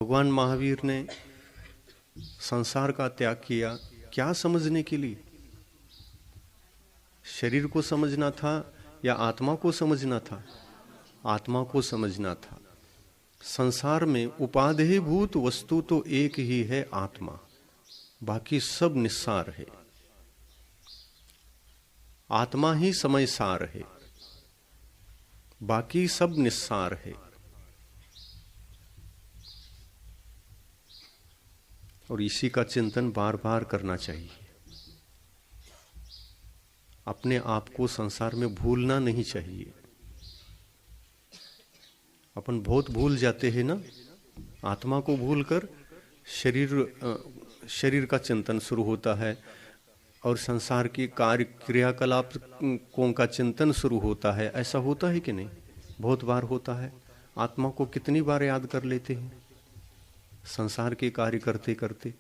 भगवान महावीर ने संसार का त्याग किया क्या समझने के लिए? शरीर को समझना था या आत्मा को समझना था? आत्मा को समझना था। संसार में उपादेयभूत वस्तु तो एक ही है, आत्मा। बाकी सब निस्सार है। आत्मा ही समय सार है, बाकी सब निस्सार है। और इसी का चिंतन बार बार करना चाहिए। अपने आप को संसार में भूलना नहीं चाहिए। अपन बहुत भूल जाते हैं ना, आत्मा को भूलकर शरीर का चिंतन शुरू होता है और संसार की कार्य क्रियाकलापों का चिंतन शुरू होता है। ऐसा होता है कि नहीं? बहुत बार होता है। आत्मा को कितनी बार याद कर लेते हैं संसार के कार्य करते करते।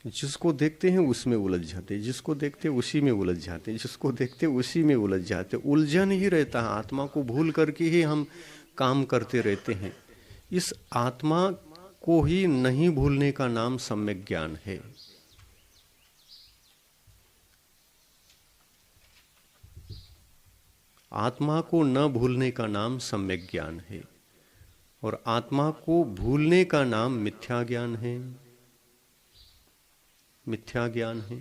जिसको देखते हैं उसमें उलझ जाते, जिसको देखते उसी में उलझ जाते, जिसको देखते उसी में उलझ जाते। उलझन ही रहता है। आत्मा को भूल करके ही हम काम करते रहते हैं। इस आत्मा को ही नहीं भूलने का नाम सम्यक ज्ञान है। आत्मा को न भूलने का नाम सम्यक ज्ञान है और आत्मा को भूलने का नाम मिथ्या ज्ञान है। मिथ्या ज्ञान है।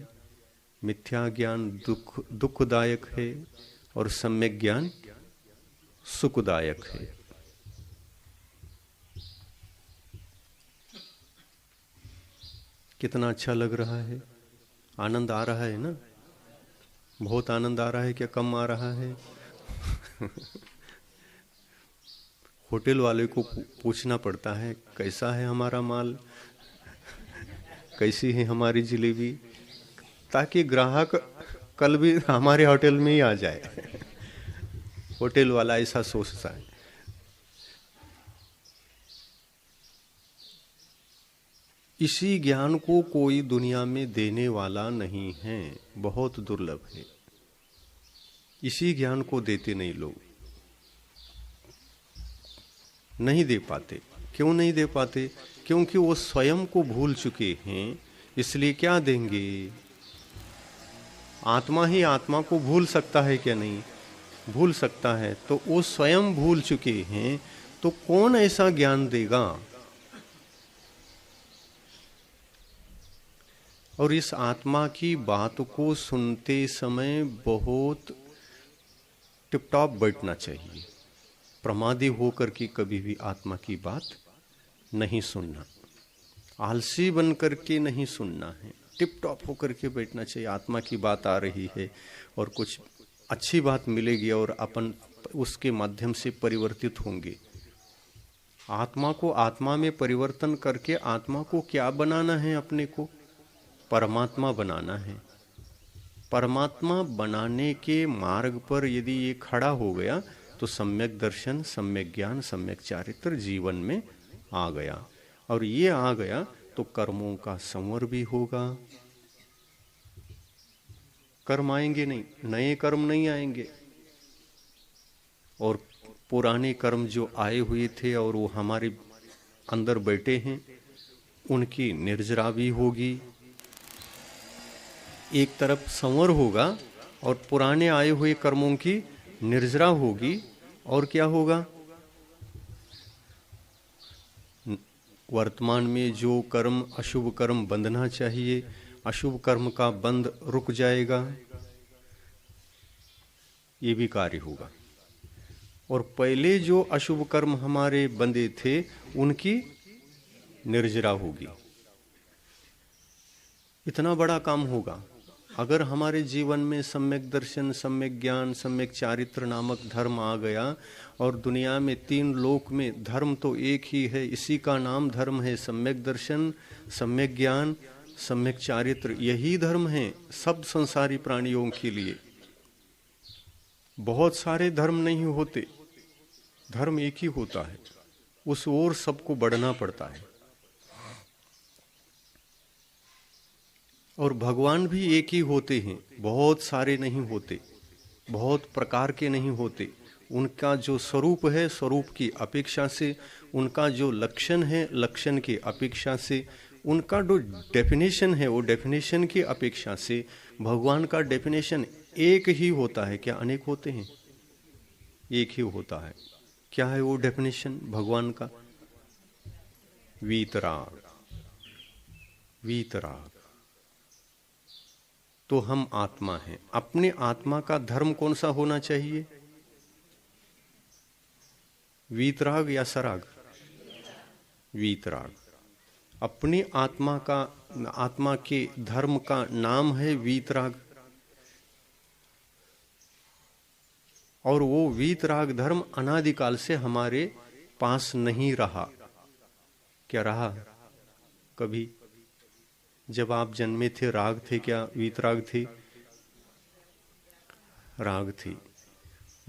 मिथ्या ज्ञान दुखदायक है और सम्यक ज्ञान सुखदायक है। कितना अच्छा लग रहा है, आनंद आ रहा है ना? बहुत आनंद आ रहा है क्या कम आ रहा है? होटल वाले को पूछना पड़ता है कैसा है हमारा माल, कैसी है हमारी जलेबी, ताकि ग्राहक कल भी हमारे होटल में ही आ जाए। होटल वाला ऐसा सोचता है। इसी ज्ञान को कोई दुनिया में देने वाला नहीं है, बहुत दुर्लभ है। इसी ज्ञान को देते नहीं लोग, नहीं दे पाते। क्यों नहीं दे पाते? क्योंकि वो स्वयं को भूल चुके हैं। इसलिए क्या देंगे? आत्मा ही आत्मा को भूल सकता है क्या? नहीं भूल सकता है। तो वो स्वयं भूल चुके हैं, तो कौन ऐसा ज्ञान देगा? और इस आत्मा की बात को सुनते समय बहुत टिपटॉप बैठना चाहिए। प्रमादी होकर के कभी भी आत्मा की बात नहीं सुनना, आलसी बन करके नहीं सुनना है। टिप टॉप होकर के बैठना चाहिए। आत्मा की बात आ रही है और कुछ अच्छी बात मिलेगी और अपन उसके माध्यम से परिवर्तित होंगे। आत्मा को आत्मा में परिवर्तन करके आत्मा को क्या बनाना है? अपने को परमात्मा बनाना है। परमात्मा बनाने के मार्ग पर यदि ये खड़ा हो गया तो सम्यक दर्शन, सम्यक ज्ञान, सम्यक चारित्र जीवन में आ गया। और ये आ गया तो कर्मों का संवर भी होगा। कर्म आएंगे नहीं, नए कर्म नहीं आएंगे। और पुराने कर्म जो आए हुए थे और वो हमारे अंदर बैठे हैं, उनकी निर्जरा भी होगी। एक तरफ संवर होगा और पुराने आए हुए कर्मों की निर्जरा होगी। और क्या होगा? वर्तमान में जो कर्म अशुभ कर्म बंधना चाहिए, अशुभ कर्म का बंध रुक जाएगा। ये भी कार्य होगा। और पहले जो अशुभ कर्म हमारे बंधे थे उनकी निर्जरा होगी। इतना बड़ा काम होगा। अगर हमारे जीवन में सम्यक दर्शन, सम्यक ज्ञान, सम्यक चारित्र नामक धर्म आ गया और दुनिया में 3 लोक में धर्म तो एक ही है, इसी का नाम धर्म है। सम्यक दर्शन, सम्यक ज्ञान, सम्यक चारित्र, यही धर्म है सब संसारी प्राणियों के लिए। बहुत सारे धर्म नहीं होते, धर्म एक ही होता है। उस ओर सबको बढ़ना पड़ता है। और भगवान भी एक ही होते हैं, बहुत सारे नहीं होते, बहुत प्रकार के नहीं होते। उनका जो स्वरूप है, स्वरूप की अपेक्षा से, उनका जो लक्षण है, लक्षण की अपेक्षा से, उनका जो डेफिनेशन है, वो डेफिनेशन की अपेक्षा से। भगवान का डेफिनेशन एक ही होता है क्या अनेक होते हैं? एक ही होता है। क्या है वो डेफिनेशन भगवान का? वीतराग। वीतराग। तो हम आत्मा हैं। अपने आत्मा का धर्म कौन सा होना चाहिए? वीतराग या सराग? वीतराग। अपनी आत्मा का, आत्मा के धर्म का नाम है वीतराग। और वो वीतराग धर्म अनादिकाल से हमारे पास नहीं रहा। क्या रहा? कभी जब आप जन्मे थे राग थे क्या? वीतराग थे? राग थे।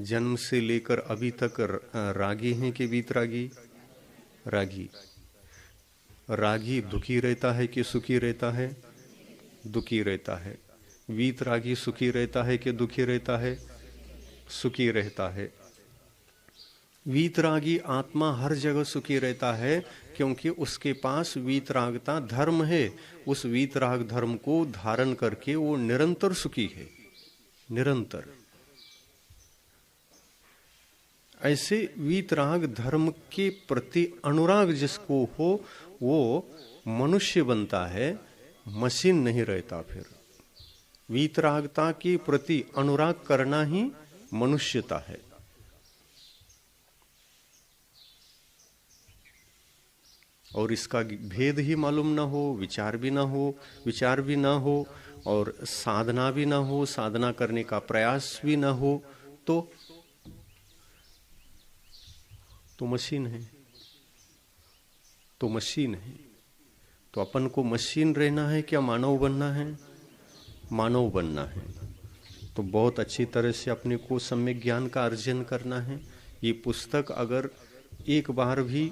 जन्म से लेकर अभी तक रागी हैं कि वीतरागी? रागी। रागी दुखी रहता है कि सुखी रहता है? दुखी रहता है। वीतरागी सुखी रहता है कि दुखी रहता है? सुखी रहता है। वीतरागी आत्मा हर जगह सुखी रहता है क्योंकि उसके पास वीतरागता धर्म है। उस वीतराग धर्म को धारण करके वो निरंतर सुखी है, निरंतर। ऐसे वीतराग धर्म के प्रति अनुराग जिसको हो वो मनुष्य बनता है, मशीन नहीं रहता। फिर वीतरागता के प्रति अनुराग करना ही मनुष्यता है। और इसका भेद ही मालूम ना हो, विचार भी ना हो, विचार भी ना हो, और साधना भी ना हो, साधना करने का प्रयास भी ना हो, तो मशीन है। तो मशीन है। तो अपन को मशीन रहना है क्या मानव बनना है? मानव बनना है। तो बहुत अच्छी तरह से अपने को सम्यक ज्ञान का अर्जन करना है। ये पुस्तक अगर एक बार भी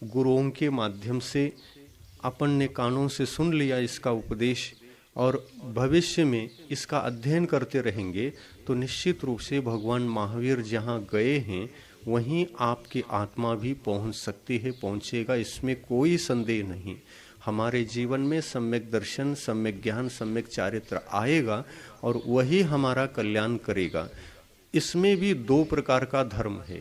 गुरुओं के माध्यम से अपन ने कानों से सुन लिया इसका उपदेश, और भविष्य में इसका अध्ययन करते रहेंगे, तो निश्चित रूप से भगवान महावीर जहाँ गए हैं वहीं आपकी आत्मा भी पहुँच सकती है, पहुँचेगा, इसमें कोई संदेह नहीं। हमारे जीवन में सम्यक दर्शन, सम्यक ज्ञान, सम्यक चारित्र आएगा और वही हमारा कल्याण करेगा। इसमें भी दो प्रकार का धर्म है।